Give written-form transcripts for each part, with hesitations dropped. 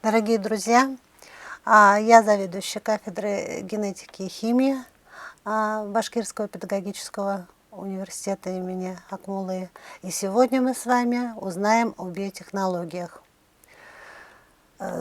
Дорогие друзья, я заведующая кафедрой генетики и химии Башкирского педагогического университета имени Акмуллы. И сегодня мы с вами узнаем о биотехнологиях.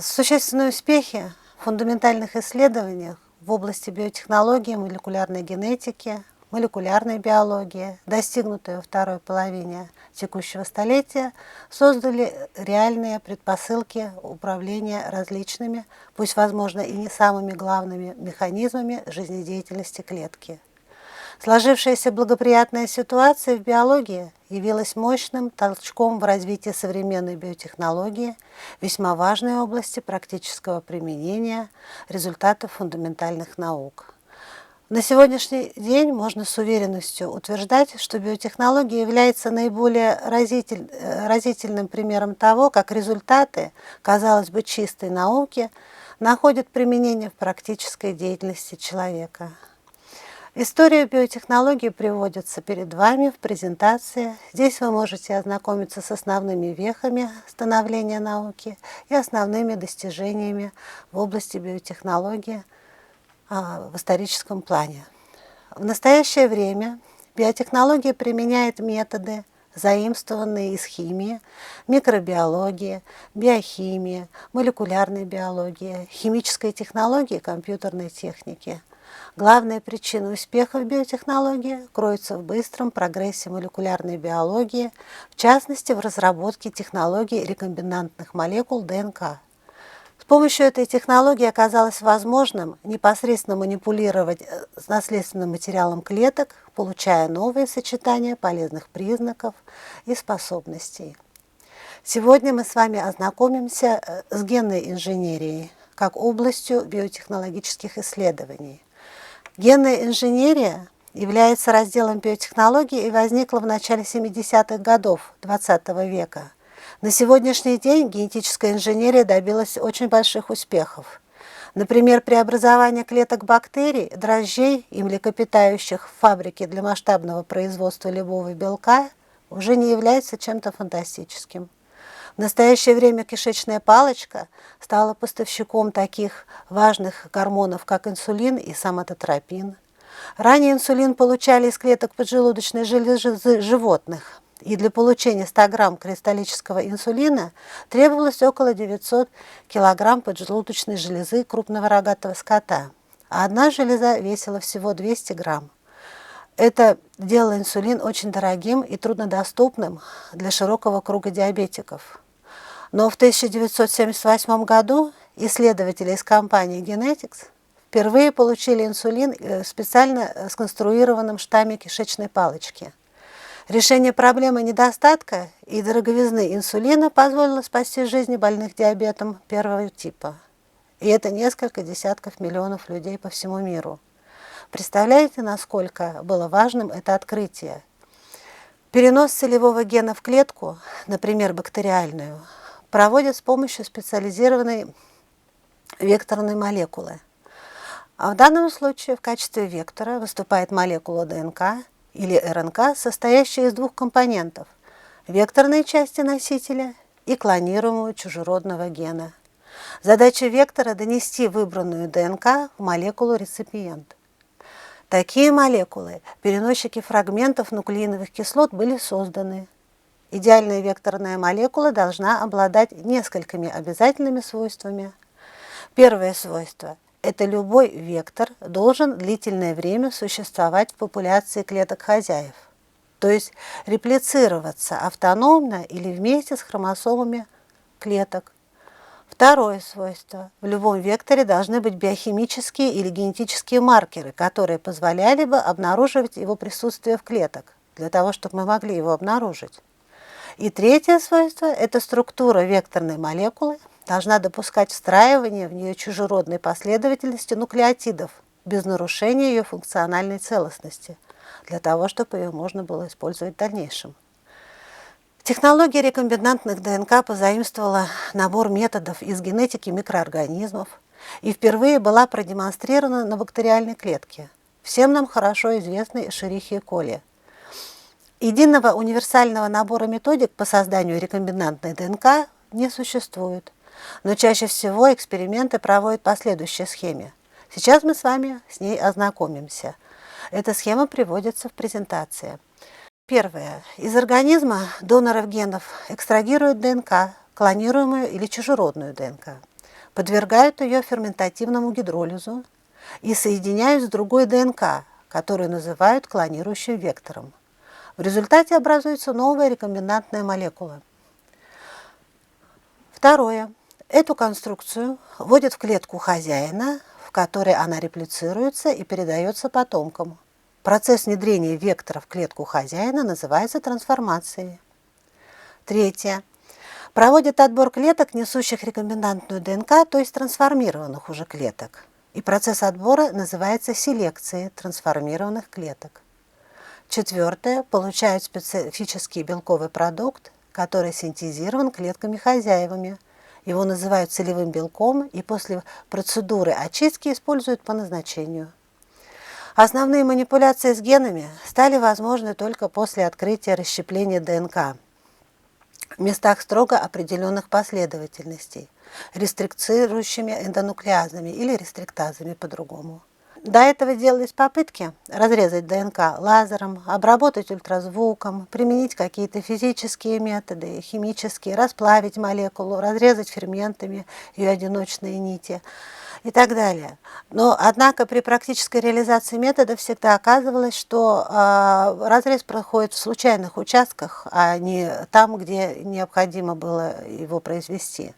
Существенные успехи в фундаментальных исследованиях в области биотехнологии, молекулярной генетики, молекулярной биологии, достигнутые во второй половине текущего столетия, создали реальные предпосылки управления различными, пусть, возможно, и не самыми главными механизмами жизнедеятельности клетки. Сложившаяся благоприятная ситуация в биологии явилась мощным толчком в развитии современной биотехнологии, весьма важной области практического применения результатов фундаментальных наук. На сегодняшний день можно с уверенностью утверждать, что биотехнология является наиболее разительным примером того, как результаты, казалось бы, чистой науки находят применение в практической деятельности человека. История биотехнологии приводится перед вами в презентации. Здесь вы можете ознакомиться с основными вехами становления науки и основными достижениями в области биотехнологии в историческом плане. В настоящее время биотехнология применяет методы, заимствованные из химии, микробиологии, биохимии, молекулярной биологии, химической технологии и компьютерной техники. Главная причина успеха в биотехнологии кроется в быстром прогрессе молекулярной биологии, в частности в разработке технологий рекомбинантных молекул ДНК. С помощью этой технологии оказалось возможным непосредственно манипулировать с наследственным материалом клеток, получая новые сочетания полезных признаков и способностей. Сегодня мы с вами ознакомимся с генной инженерией как областью биотехнологических исследований. Генная инженерия является разделом биотехнологий и возникла в начале 70-х годов XX века. На сегодняшний день генетическая инженерия добилась очень больших успехов. Например, преобразование клеток бактерий, дрожжей и млекопитающих в фабрике для масштабного производства любого белка уже не является чем-то фантастическим. В настоящее время кишечная палочка стала поставщиком таких важных гормонов, как инсулин и соматотропин. Ранее инсулин получали из клеток поджелудочной железы животных, и для получения 100 грамм кристаллического инсулина требовалось около 900 килограмм поджелудочной железы крупного рогатого скота, а одна железа весила всего 200 грамм. Это делало инсулин очень дорогим и труднодоступным для широкого круга диабетиков. Но в 1978 году исследователи из компании Genetics впервые получили инсулин в специально сконструированном штамме кишечной палочки. Решение проблемы недостатка и дороговизны инсулина позволило спасти жизни больных диабетом первого типа. И это несколько десятков миллионов людей по всему миру. Представляете, насколько было важным это открытие? Перенос целевого гена в клетку, например, бактериальную, проводят с помощью специализированной векторной молекулы. А в данном случае в качестве вектора выступает молекула ДНК или РНК, состоящая из двух компонентов – векторной части носителя и клонируемого чужеродного гена. Задача вектора – донести выбранную ДНК в молекулу реципиент. Такие молекулы, переносчики фрагментов нуклеиновых кислот, были созданы. Идеальная векторная молекула должна обладать несколькими обязательными свойствами. Первое свойство – это любой вектор должен длительное время существовать в популяции клеток хозяев, то есть реплицироваться автономно или вместе с хромосомами клеток. Второе свойство – в любом векторе должны быть биохимические или генетические маркеры, которые позволяли бы обнаруживать его присутствие в клетках, для того, чтобы мы могли его обнаружить. И третье свойство – это структура векторной молекулы должна допускать встраивание в нее чужеродной последовательности нуклеотидов без нарушения ее функциональной целостности, для того, чтобы ее можно было использовать в дальнейшем. Технология рекомбинантных ДНК позаимствовала набор методов из генетики микроорганизмов и впервые была продемонстрирована на бактериальной клетке, всем нам хорошо известной Escherichia coli. Единого универсального набора методик по созданию рекомбинантной ДНК не существует. но чаще всего эксперименты проводят по следующей схеме. Сейчас мы с вами с ней ознакомимся. Эта схема приводится в презентации. Первое. Из организма доноров генов экстрагируют ДНК, клонируемую или чужеродную ДНК, подвергают ее ферментативному гидролизу и соединяют с другой ДНК, которую называют клонирующим вектором. В результате образуется новая рекомбинантная молекула. Второе. Эту конструкцию вводят в клетку хозяина, в которой она реплицируется и передается потомкам. Процесс внедрения вектора в клетку хозяина называется трансформацией. Третье. Проводят отбор клеток, несущих рекомбинантную ДНК, то есть трансформированных уже клеток. И процесс отбора называется селекцией трансформированных клеток. Четвертое. Получают специфический белковый продукт, который синтезирован клетками-хозяевами. Его называют целевым белком и после процедуры очистки используют по назначению. Основные манипуляции с генами стали возможны только после открытия расщепления ДНК в местах строго определенных последовательностей, рестриктирующими эндонуклеазами или рестриктазами по-другому. До этого делались попытки разрезать ДНК лазером, обработать ультразвуком, применить какие-то физические методы, химические, расплавить молекулу, разрезать ферментами ее одиночные нити и так далее. Но, однако, при практической реализации метода всегда оказывалось, что разрез проходит в случайных участках, а не там, где необходимо было его произвести.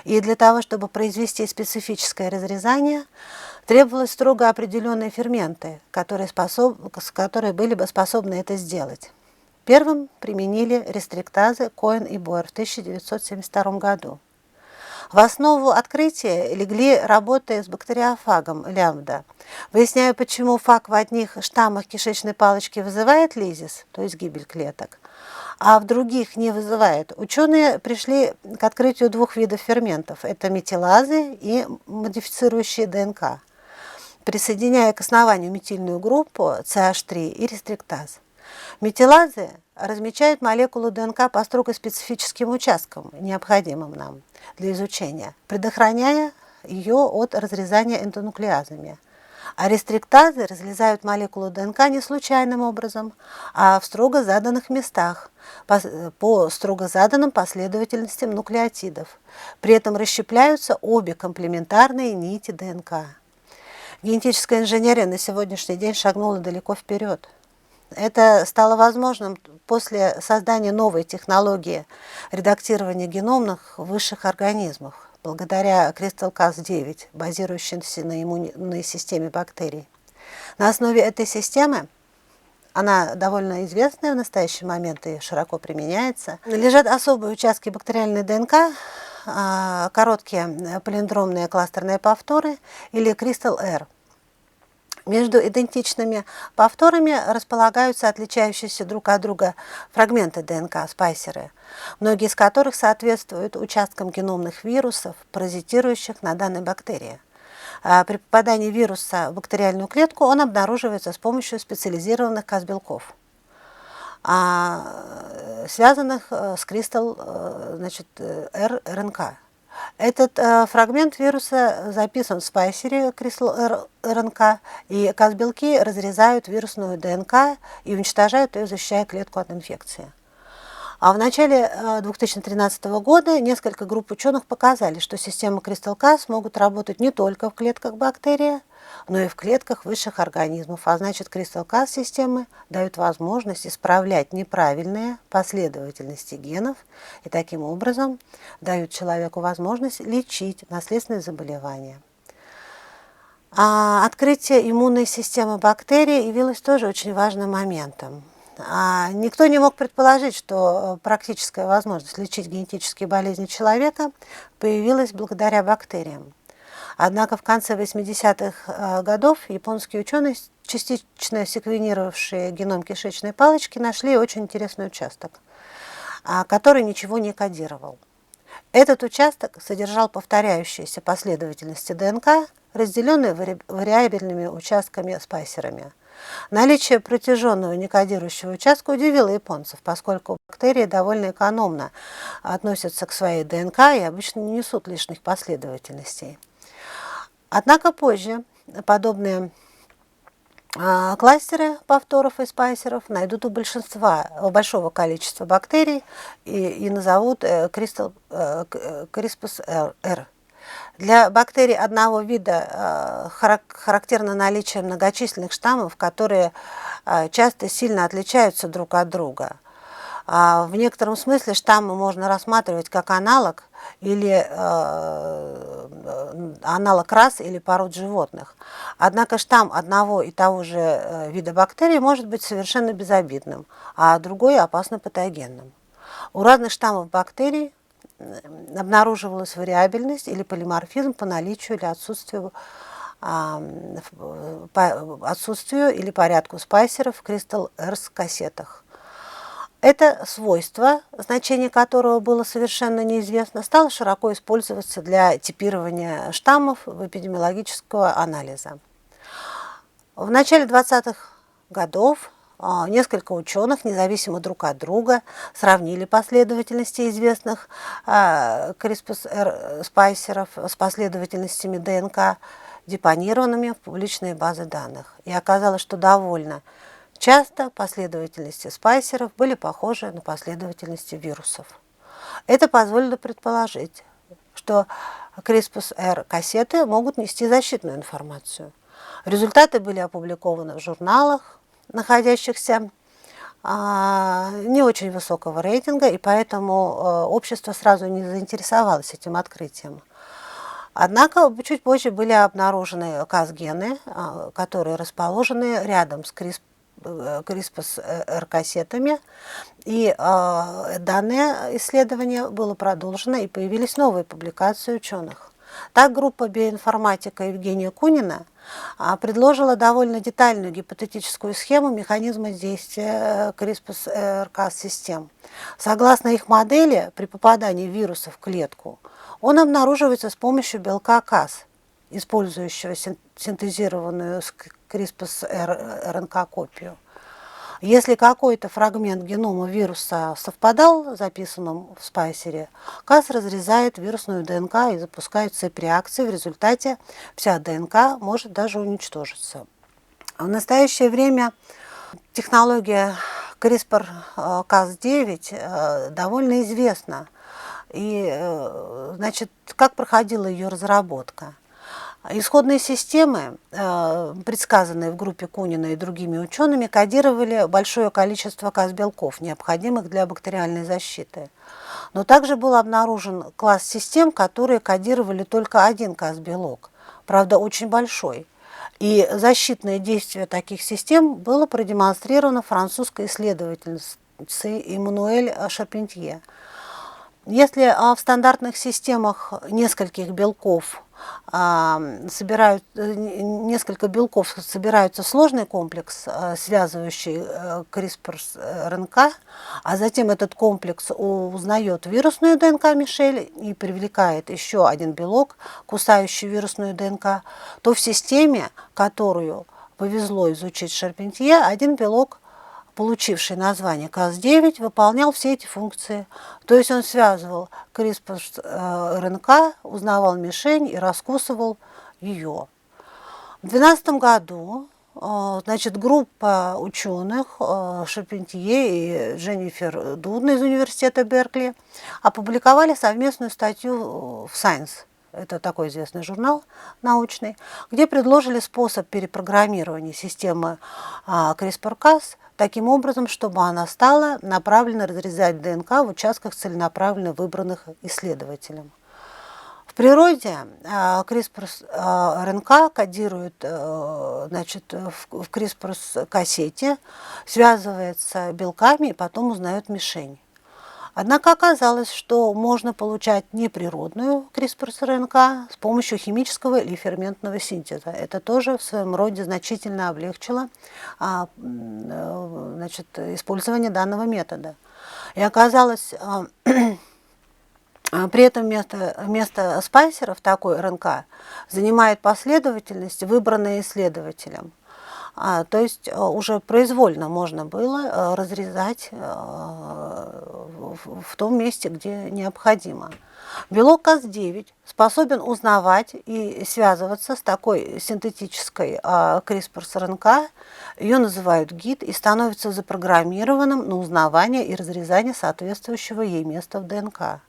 И для того, чтобы произвести специфическое разрезание, требовалось строго определенные ферменты, которые были бы способны это сделать. Первым применили рестриктазы Коэн и Бойер в 1972 году. В основу открытия легли работы с бактериофагом лямбда. Выясняя, почему фаг в одних штаммах кишечной палочки вызывает лизис, то есть гибель клеток, а в других не вызывает, ученые пришли к открытию двух видов ферментов. Это метилазы и модифицирующие ДНК, присоединяя к основанию метильную группу CH3 и рестриктаз. Метилазы размечают молекулу ДНК по строго специфическим участкам, необходимым нам для изучения, предохраняя ее от разрезания эндонуклеазами. А рестриктазы разрезают молекулу ДНК не случайным образом, а в строго заданных местах, по строго заданным последовательностям нуклеотидов. При этом расщепляются обе комплементарные нити ДНК. Генетическая инженерия на сегодняшний день шагнула далеко вперед. Это стало возможным после создания новой технологии редактирования геномных высших организмов, благодаря CRISPR-Cas9, базирующейся на иммунной системе бактерий. На основе этой системы, она довольно известная в настоящий момент и широко применяется, лежат особые участки бактериальной ДНК, короткие палиндромные кластерные повторы или Crystal-R. Между идентичными повторами располагаются отличающиеся друг от друга фрагменты ДНК, спайсеры, многие из которых соответствуют участкам геномных вирусов, паразитирующих на данной бактерии. При попадании вируса в бактериальную клетку он обнаруживается с помощью специализированных Cas-белков, связанных с Crystal-R РНК. Этот фрагмент вируса записан в спайсере CRISPR-РНК, и Cas-белки разрезают вирусную ДНК и уничтожают ее, защищая клетку от инфекции. А в начале 2013 года несколько групп ученых показали, что системы Crystal-Cas могут работать не только в клетках бактерии, но и в клетках высших организмов. А значит, Crystal-Cas системы дают возможность исправлять неправильные последовательности генов и таким образом дают человеку возможность лечить наследственные заболевания. Открытие иммунной системы бактерий явилось тоже очень важным моментом. Никто не мог предположить, что практическая возможность лечить генетические болезни человека появилась благодаря бактериям. Однако в конце 80-х годов японские ученые, частично секвенировавшие геном кишечной палочки, нашли очень интересный участок, который ничего не кодировал. Этот участок содержал повторяющиеся последовательности ДНК, разделенные вариабельными участками спайсерами. Наличие протяженного некодирующего участка удивило японцев, поскольку бактерии довольно экономно относятся к своей ДНК и обычно не несут лишних последовательностей. Однако позже подобные кластеры повторов и спайсеров найдут у большого количества бактерий и назовут CRISPR. Для бактерий одного вида характерно наличие многочисленных штаммов, которые часто сильно отличаются друг от друга. В некотором смысле штаммы можно рассматривать как аналог рас или пород животных. Однако штамм одного и того же вида бактерий может быть совершенно безобидным, а другой опасно патогенным. У разных штаммов бактерий обнаруживалась вариабельность или полиморфизм по наличию или отсутствию или порядку спайсеров в CRISPR-кассетах. Это свойство, значение которого было совершенно неизвестно, стало широко использоваться для типирования штаммов в эпидемиологического анализа. В начале 20-х годов несколько ученых, независимо друг от друга, сравнили последовательности известных CRISPR-спайсеров с последовательностями ДНК, депонированными в публичные базы данных. И оказалось, что довольно часто последовательности спайсеров были похожи на последовательности вирусов. Это позволило предположить, что CRISPR-кассеты могут нести защитную информацию. Результаты были опубликованы в журналах, находящихся не очень высокого рейтинга, и поэтому общество сразу не заинтересовалось этим открытием. Однако чуть позже были обнаружены Cas-гены, которые расположены рядом с CRISPR-кассетами, и данное исследование было продолжено, и появились новые публикации ученых. Так, группа биоинформатика Евгения Кунина предложила довольно детальную гипотетическую схему механизма действия CRISPR-Cas-систем. Согласно их модели, при попадании вируса в клетку он обнаруживается с помощью белка Cas, использующего синтезированную с CRISPR-РНК-копию. Если какой-то фрагмент генома вируса совпадал с записанным в спайсере, Cas разрезает вирусную ДНК и запускает цепь реакций. В результате вся ДНК может даже уничтожиться. В настоящее время технология CRISPR-Cas9 довольно известна. И, как проходила ее разработка? Исходные системы, предсказанные в группе Кунина и другими учеными, кодировали большое количество Cas-белков, необходимых для бактериальной защиты. Но также был обнаружен класс систем, которые кодировали только один Cas-белок, правда очень большой. И защитное действие таких систем было продемонстрировано французской исследовательницей Эммануэль Шарпентье. Если в стандартных системах несколько белков собираются в сложный комплекс, связывающий CRISPR с РНК, а затем этот комплекс узнает вирусную ДНК-мишель и привлекает еще один белок, кусающий вирусную ДНК, то в системе, которую повезло изучить Шарпентье, один белок, получивший название Cas9, выполнял все эти функции. То есть он связывал CRISPR с РНК, узнавал мишень и раскусывал ее. В 2012 году группа ученых Шарпентье и Дженнифер Дудна из университета Беркли опубликовали совместную статью в Science. Это такой известный журнал научный, где предложили способ перепрограммирования системы CRISPR-Cas таким образом, чтобы она стала направленно разрезать ДНК в участках, целенаправленно выбранных исследователем. В природе CRISPR-РНК кодирует в CRISPR-кассете, связывается белками и потом узнает мишень. Однако оказалось, что можно получать неприродную CRISPR-РНК с помощью химического или ферментного синтеза. Это тоже в своем роде значительно облегчило использование данного метода. И оказалось, при этом место спайсеров такой РНК занимает последовательность, выбранная исследователем. То есть уже произвольно можно было разрезать в том месте, где необходимо. Белок Cas9 способен узнавать и связываться с такой синтетической CRISPR-РНК, ее называют гид, и становится запрограммированным на узнавание и разрезание соответствующего ей места в ДНК.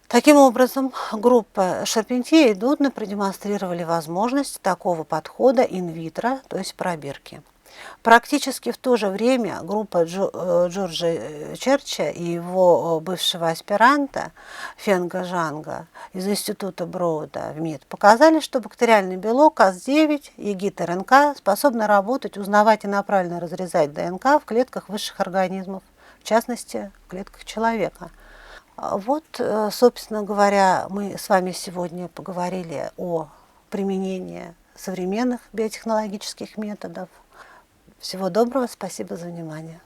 Таким образом, группа Шарпентье и Дудна продемонстрировали возможность такого подхода инвитро, то есть пробирки. Практически в то же время группа Джорджа Черча и его бывшего аспиранта Фенга Жанга из Института Броуда в МИД показали, что бактериальный белок Cas9 и гид-РНК способны работать, узнавать и направленно разрезать ДНК в клетках высших организмов, в частности, в клетках человека. Вот, собственно говоря, мы с вами сегодня поговорили о применении современных биотехнологических методов. Всего доброго, спасибо за внимание.